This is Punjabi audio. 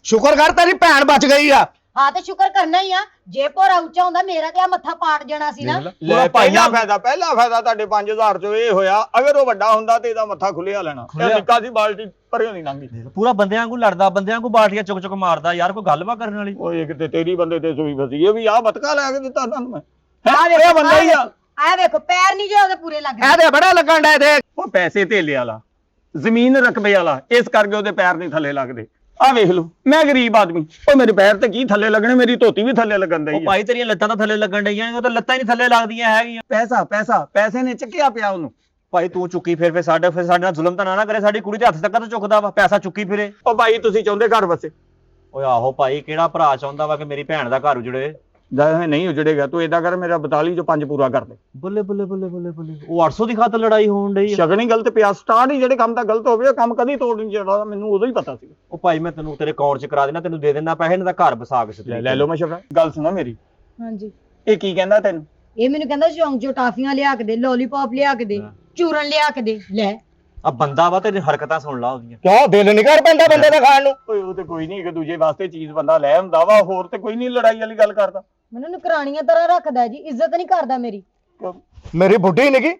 ਸ਼ੁਕਰ ਕਰ ਤੇਰੀ ਭੈਣ ਬਚ ਗਈ ਆ। ਹਾਂ ਤੇ ਸ਼ੁਕਰ ਕਰਨਾ ਹੀ ਆ। ਜੇ ਭੋਰਾ ਉੱਚਾ ਹੁੰਦਾ ਮੇਰਾ ਤੇ ਆ ਮੱਥਾ ਪਾਟ ਜਾਣਾ ਸੀ ਨਾ। ਲੈ ਪਹਿਲਾ ਫਾਇਦਾ ਤੁਹਾਡੇ 5000 ਚੋਂ ਇਹ ਹੋਇਆ, ਅਗਰ ਉਹ ਵੱਡਾ ਹੁੰਦਾ ਤੇ ਇਹਦਾ ਮੱਥਾ ਖੁੱਲਿਆ ਲੈਣਾ। ਇਹ ਨਿੱਕਾ ਸੀ ਬਾਲਟੀ ਭਰਿਓ ਨਹੀਂ ਲੰਘੀ। ਪੂਰਾ ਬੰਦਿਆਂ ਵਾਂਗੂ ਲੜਦਾ, ਬੰਦਿਆਂ ਵਾਂਗੂ ਬਾਲਟੀਆਂ ਚੁੱਕ ਚੁੱਕ ਮਾਰਦਾ ਯਾਰ, ਕੋਈ ਗੱਲਬਾਤ ਕਰਨ ਵਾਲੀ। ਓਏ ਕਿਤੇ ਤੇਰੀ ਬੰਦੇ ਤੇ ਸੂਈ ਫਸੀ। ਇਹ ਵੀ ਆ ਬਤਕਾ ਲੈ ਕੇ ਦਿੱਤਾ ਤੁਹਾਨੂੰ ਮੈਂ। ਆ ਇਹ ਬੰਦਾ ਹੀ ਆ। ਆ ਵੇਖੋ ਪੈਰ ਨਹੀਂ ਜੇ ਉਹਦੇ ਪੂਰੇ ਲੱਗਦੇ। ਇਹਦੇ ਬੜਾ ਲੱਗਣ ਡੇ ਤੇ। ਉਹ ਪੈਸੇ ਧੇਲੇ ਵਾਲਾ, ਜ਼ਮੀਨ ਰਕਬੇ ਵਾਲਾ, ਇਸ ਕਰਕੇ ਉਹਦੇ ਪੈਰ ਨਹੀਂ ਥੱਲੇ ਲੱਗਦੇ। ਆ ਵੇਖ ਲਓ, ਮੈਂ ਗਰੀਬ ਆਦਮੀ, ਉਹ ਮੇਰੇ ਪੈਰ ਤੇ ਕੀ ਥੱਲੇ ਲੱਗਣੇ, ਮੇਰੀ ਧੋਤੀ ਵੀ ਥੱਲੇ ਲੱਗਣ ਦਈ। ਭਾਈ ਤੇਰੀਆਂ ਲੱਤਾਂ ਤਾਂ ਥੱਲੇ ਲੱਗਣ ਡਈਆਂ, ਉਹ ਤਾਂ ਲੱਤਾਂ ਹੀ ਨਹੀਂ ਥੱਲੇ ਲੱਗਦੀਆਂ ਹੈਗੀਆਂ। ਪੈਸੇ ਨੇ ਚੱਕਿਆ ਪਿਆ ਉਹਨੂੰ। ਭਾਈ ਤੂੰ ਚੁੱਕੀ ਫਿਰ ਸਾਡੇ ਨਾਲ ਜ਼ੁਲਮ ਤਾਂ ਨਾ ਕਰੇ, ਸਾਡੀ ਕੁੜੀ ਦੇ ਹੱਥ ਤੱਕ ਤਾਂ ਚੁੱਕਦਾ ਵਾ, ਪੈਸਾ ਚੁੱਕੀ ਫਿਰੇ। ਉਹ ਭਾਈ ਤੁਸੀਂ ਚਾਹੁੰਦੇ ਘਰ ਵਸੇ? ਓਏ ਆਹੋ ਭਾਈ, ਕਿਹੜਾ ਭਰਾ ਚਾਹੁੰਦਾ ਵਾ ਕਿ ਮੇਰੀ ਭੈਣ ਦਾ ਘਰ ਉਜੜੇ? ਜੇ ਨਹੀਂ ਉਜੜੇਗਾ ਤੂੰ ਏਦਾਂ ਕਰ, ਮੇਰਾ 42 ਚੋਂ 5 ਪੂਰਾ ਕਰ ਦੇ। ਬੱਲੇ ਬੱਲੇ ਬੱਲੇ ਬੱਲੇ ਬੱਲੇ, ਉਹ 800 ਦੀ ਖਾਤਰ ਲੜਾਈ ਹੋਣ ਡਈ ਆ। ਸ਼ਗਨ ਹੀ ਗਲਤ ਪਿਆ, ਸਟਾਰਟ ਹੀ ਜਿਹੜੇ ਕੰਮ ਤਾਂ ਗਲਤ ਹੋਵੇ, ਉਹ ਕੰਮ ਕਦੀ ਤੋੜ ਨਹੀਂ ਜਿਹੜਾ, ਮੈਨੂੰ ਉਦੋਂ ਹੀ ਪਤਾ ਸੀ। ਉਹ ਭਾਈ ਮੈਂ ਤੈਨੂੰ ਤੇਰੇ ਅਕਾਊਂਟ 'ਚ ਕਰਾ ਦੇਣਾ, ਤੈਨੂੰ ਦੇ ਦੇਣਾ ਪੈਸੇ, ਇਹਨਾਂ ਦਾ ਘਰ ਵਸਾ ਕੇ। ਲੈ ਲਓ ਮਸ਼ਵਰਾ। ਗੱਲ ਸੁਣੋ ਮੇਰੀ, ਹਾਂਜੀ ਇਹ ਕੀ ਕਹਿੰਦਾ ਤੈਨੂੰ? ਇਹ ਮੈਨੂੰ ਕਹਿੰਦਾ ਚੌਂਕ ਚੋਂ ਟਾਫੀਆਂ ਲਿਆ ਕੇ ਦੇ, ਲੋਲੀਪੌਪ ਲਿਆ ਕੇ ਦੇ, ਚੂਰਨ ਲਿਆ ਕੇ ਦੇ। ਲੈ ਆ ਬੰਦਾ ਵਾ, ਤੇਰੀ ਹਰਕਤਾਂ ਸੁਣ ਲਾ ਉਹਦੀਆਂ। ਕਿਉਂ ਦਿਲ ਨਹੀਂ ਕਰ ਪੈਂਦਾ ਬੰਦੇ ਦਾ ਖਾਣ ਨੂੰ? ਓਏ ਉਹ ਤੇ ਕੋਈ ਨਹੀਂ, ਇੱਕ ਦੂਜੇ ਵਾਸਤੇ ਚੀਜ਼ ਬੰਦਾ ਲੈ ਹੁੰਦਾ ਵਾ, ਹੋਰ ਤੇ ਕੋਈ ਨਹੀਂ ਲੜਾਈ ਵਾਲੀ ਗੱਲ ਕਰਦਾ। ਮੈਨੂੰ ਨੁਕਰਾਣੀਆਂ ਤਰ੍ਹਾਂ ਰੱਖਦਾ ਜੀ, ਇੱਜ਼ਤ ਨਹੀਂ ਕਰਦਾ ਮੇਰੀ। ਮੇਰੀ ਬੁੱਢੀ ਨਿੱਕੀ